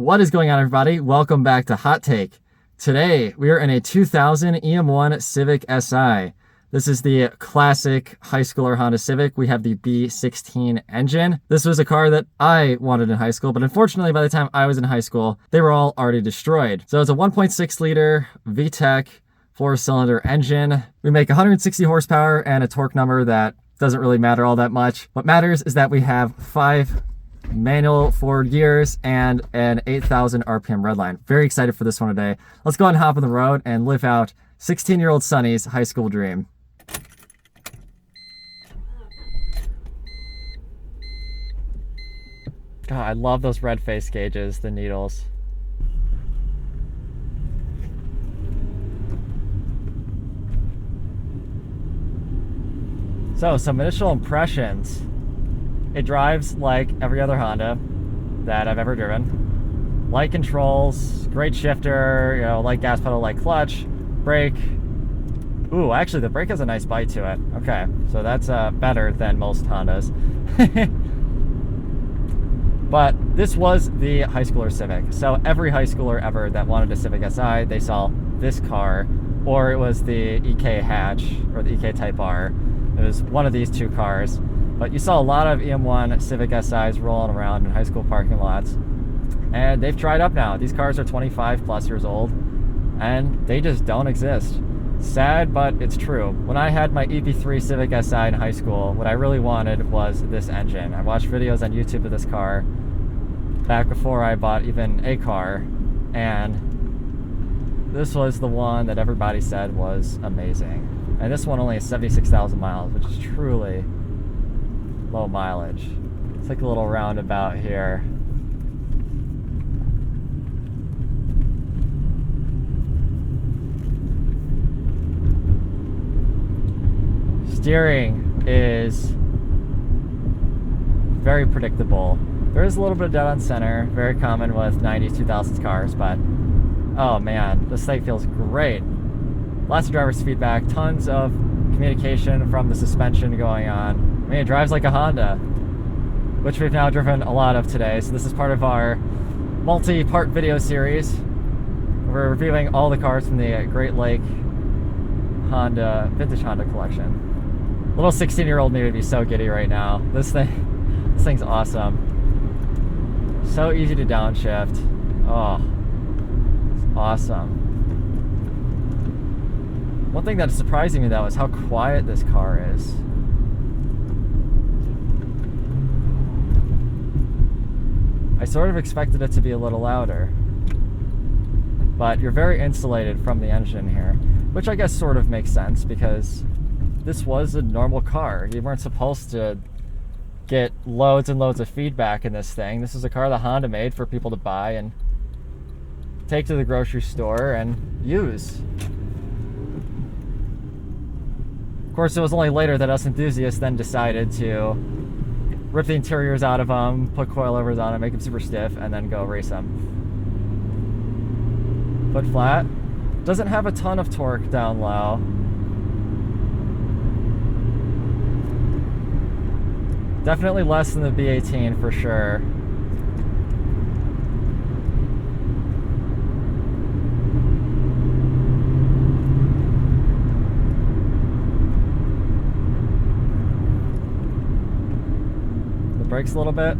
What is going on, everybody? Welcome back to Hot Take. Today, we are in a 2000 EM1 Civic Si. This is the classic high schooler Honda Civic. We have the B16 engine. This was a car that I wanted in high school, but unfortunately, by the time I was in high school, they were all already destroyed. So it's a 1.6 liter VTEC 4-cylinder engine. We make 160 horsepower and a torque number that doesn't really matter all that much. What matters is that we have 5 manual forward gears and an 8,000 RPM redline. Very excited for this one today. Let's go ahead and hop on the road and live out 16-year-old Sonny's high school dream. God, I love those red face gauges, the needles. So, some initial impressions. It drives like every other Honda that I've ever driven. Light controls, great shifter, light gas pedal, light clutch, brake. Ooh, actually the brake has a nice bite to it. Okay, so that's better than most Hondas. But this was the high schooler Civic. So every high schooler ever that wanted a Civic Si, they saw this car, or it was the EK hatch or the EK Type R. It was one of these two cars. But you saw a lot of EM1 Civic Si's rolling around in high school parking lots. And they've dried up now. These cars are 25 plus years old, and they just don't exist. Sad, but it's true. When I had my EP3 Civic Si in high school, what I really wanted was this engine. I watched videos on YouTube of this car back before I bought even a car, and this was the one that everybody said was amazing. And this one only has 76,000 miles, which is truly low mileage. It's like a little roundabout here. Steering is very predictable. There is a little bit of dead on center, very common with 90s, 2000s cars, but oh man, this thing feels great. Lots of driver's feedback, tons of communication from the suspension going on. I mean, it drives like a Honda, which we've now driven a lot of today. So this is part of our multi-part video series. We're reviewing all the cars from the Great Lake Honda, vintage Honda collection. Little 16-year-old me would be so giddy right now. This thing's awesome. So easy to downshift. Oh, it's awesome. One thing that's surprising me though is how quiet this car is. I sort of expected it to be a little louder, but you're very insulated from the engine here, which I guess sort of makes sense because this was a normal car. You weren't supposed to get loads and loads of feedback in this thing. This is a car that Honda made for people to buy and take to the grocery store and use. Of course, it was only later that us enthusiasts then decided to rip the interiors out of them, put coilovers on them, make them super stiff, and then go race them. Foot flat. Doesn't have a ton of torque down low. Definitely less than the B18 for sure. Brakes a little bit.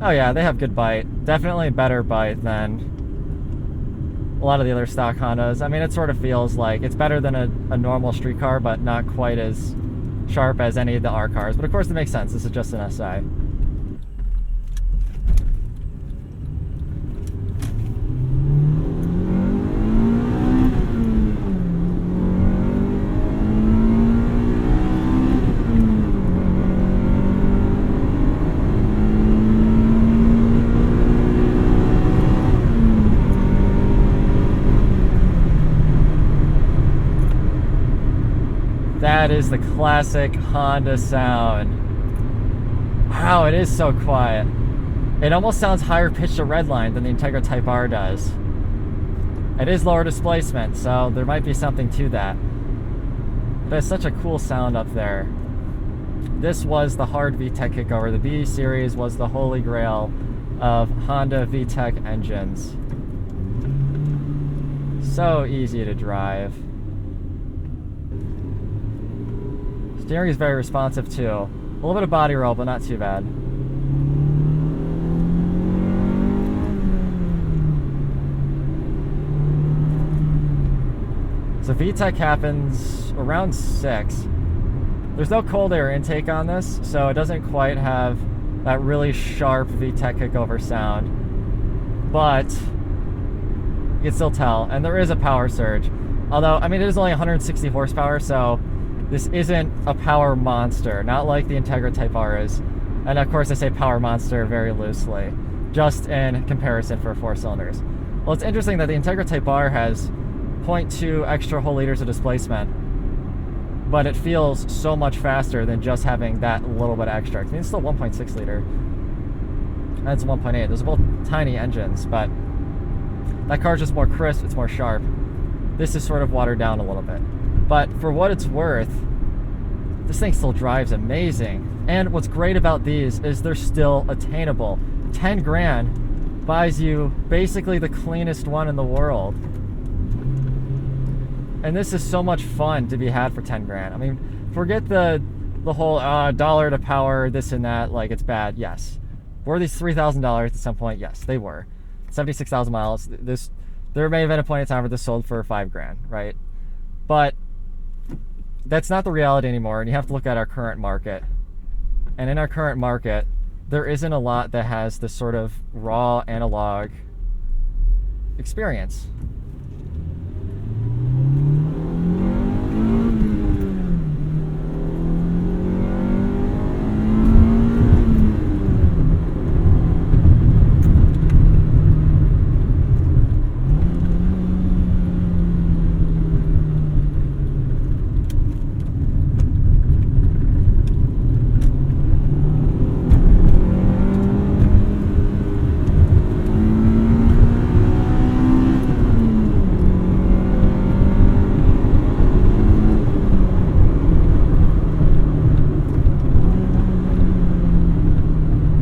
Oh yeah, they have good bite. Definitely better bite than a lot of the other stock Hondas. I mean, it sort of feels like it's better than a normal street car, but not quite as sharp as any of the R cars. But of course it makes sense. This is just an SI. That is the classic Honda sound. Wow, it is so quiet. It almost sounds higher pitched to redline than the Integra Type R does. It is lower displacement, so there might be something to that. But it's such a cool sound up there. This was the hard VTEC kickover. The B series was the holy grail of Honda VTEC engines. So easy to drive. Steering is very responsive too. A little bit of body roll, but not too bad. So VTEC happens around 6. There's no cold air intake on this, so it doesn't quite have that really sharp VTEC kickover sound. But you can still tell, and there is a power surge. Although, I mean, it is only 160 horsepower, so this isn't a power monster, not like the Integra Type R is. And of course I say power monster very loosely, just in comparison for 4 cylinders. Well, it's interesting that the Integra Type R has 0.2 extra whole liters of displacement, but it feels so much faster than just having that little bit extra. I mean, it's still 1.6 liter, and it's 1.8. Those are both tiny engines, but that car's just more crisp, it's more sharp. This is sort of watered down a little bit. But for what it's worth, this thing still drives amazing. And what's great about these is they're still attainable. 10 grand buys you basically the cleanest one in the world. And this is so much fun to be had for 10 grand. I mean, forget the whole dollar to power, this and that, like it's bad. Yes. Were these $3,000 at some point? Yes, they were. 76,000 miles. There may have been a point in time where this sold for 5 grand, right? But that's not the reality anymore, and you have to look at our current market. And in our current market, there isn't a lot that has this sort of raw analog experience.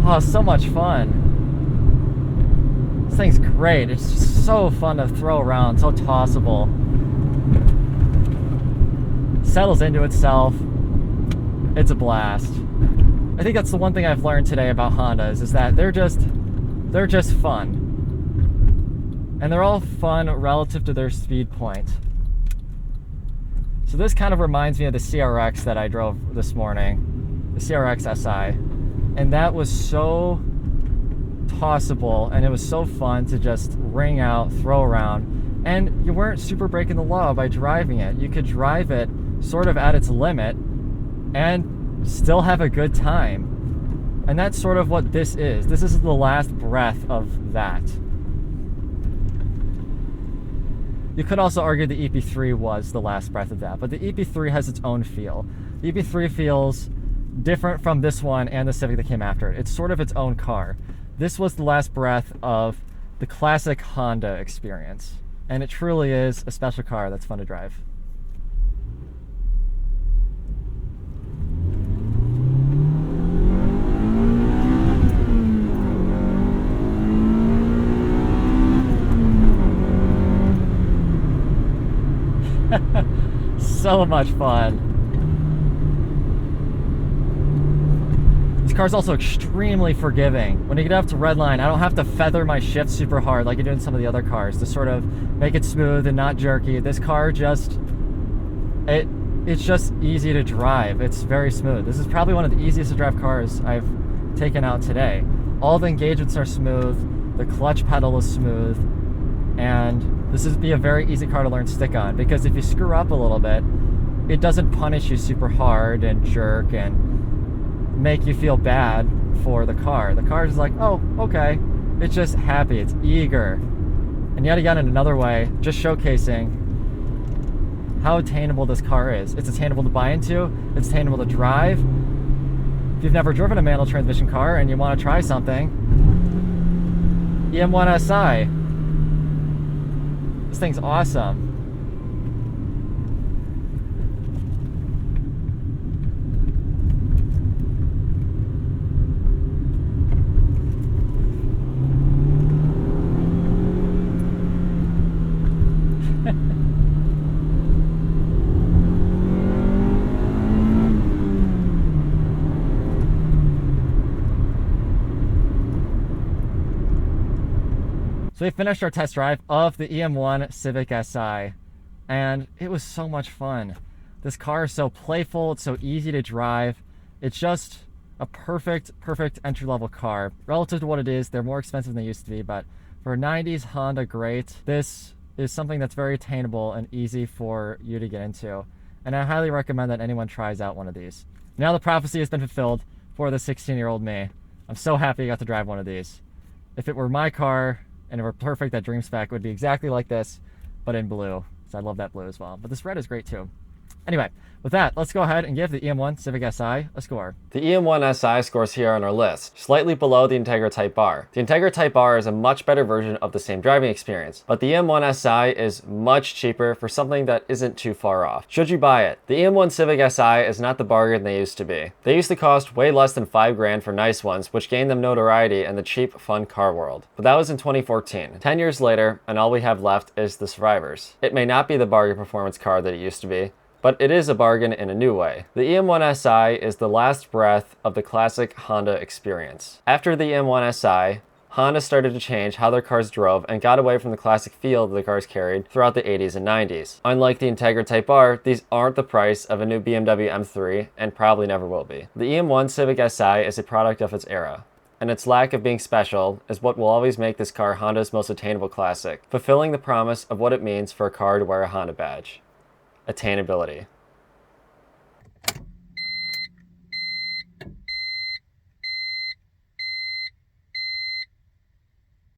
Oh, so much fun. This thing's great. It's just so fun to throw around, so tossable. Settles into itself. It's a blast. I think that's the one thing I've learned today about Hondas is that they're just fun. And they're all fun relative to their speed point. So this kind of reminds me of the CRX that I drove this morning, the CRX SI. And that was so tossable, and it was so fun to just ring out, throw around. And you weren't super breaking the law by driving it. You could drive it sort of at its limit and still have a good time. And that's sort of what this is. This is the last breath of that. You could also argue the EP3 was the last breath of that, but the EP3 has its own feel. The EP3 feels different from this one and the Civic that came after it. It's sort of its own car. This was the last breath of the classic Honda experience, and it truly is a special car that's fun to drive. So much fun. This car's also extremely forgiving. When you get up to redline, I don't have to feather my shift super hard like you do in some of the other cars to sort of make it smooth and not jerky. This car just, it's just easy to drive. It's very smooth. This is probably one of the easiest to drive cars I've taken out today. All the engagements are smooth, the clutch pedal is smooth, and this would be a very easy car to learn stick on, because if you screw up a little bit, it doesn't punish you super hard and jerk and make you feel bad for the car. The car is like, oh, okay. It's just happy, it's eager. And yet again, in another way, just showcasing how attainable this car is. It's attainable to buy into, it's attainable to drive. If you've never driven a manual transmission car and you want to try something, EM1 Si. This thing's awesome. So we finished our test drive of the EM1 Civic Si, and it was so much fun. This car is so playful, it's so easy to drive. It's just a perfect entry-level car. Relative to what it is, they're more expensive than they used to be, but for a 90s Honda great, this is something that's very attainable and easy for you to get into. And I highly recommend that anyone tries out one of these. Now the prophecy has been fulfilled for the 16-year-old me. I'm so happy I got to drive one of these. If it were my car and it were perfect, that dream spec would be exactly like this, but in blue. So I love that blue as well. But this red is great too. Anyway, with that, let's go ahead and give the EM1 Civic Si a score. The EM1 Si scores here on our list, slightly below the Integra Type R. The Integra Type R is a much better version of the same driving experience, but the EM1 Si is much cheaper for something that isn't too far off. Should you buy it? The EM1 Civic Si is not the bargain they used to be. They used to cost way less than $5 grand for nice ones, which gained them notoriety in the cheap, fun car world. But that was in 2014. 10 years later, and all we have left is the Survivors. It may not be the bargain performance car that it used to be, but it is a bargain in a new way. The EM1 Si is the last breath of the classic Honda experience. After the EM1 Si, Honda started to change how their cars drove and got away from the classic feel that the cars carried throughout the 80s and 90s. Unlike the Integra Type R, these aren't the price of a new BMW M3 and probably never will be. The EM1 Civic Si is a product of its era, and its lack of being special is what will always make this car Honda's most attainable classic, fulfilling the promise of what it means for a car to wear a Honda badge: attainability.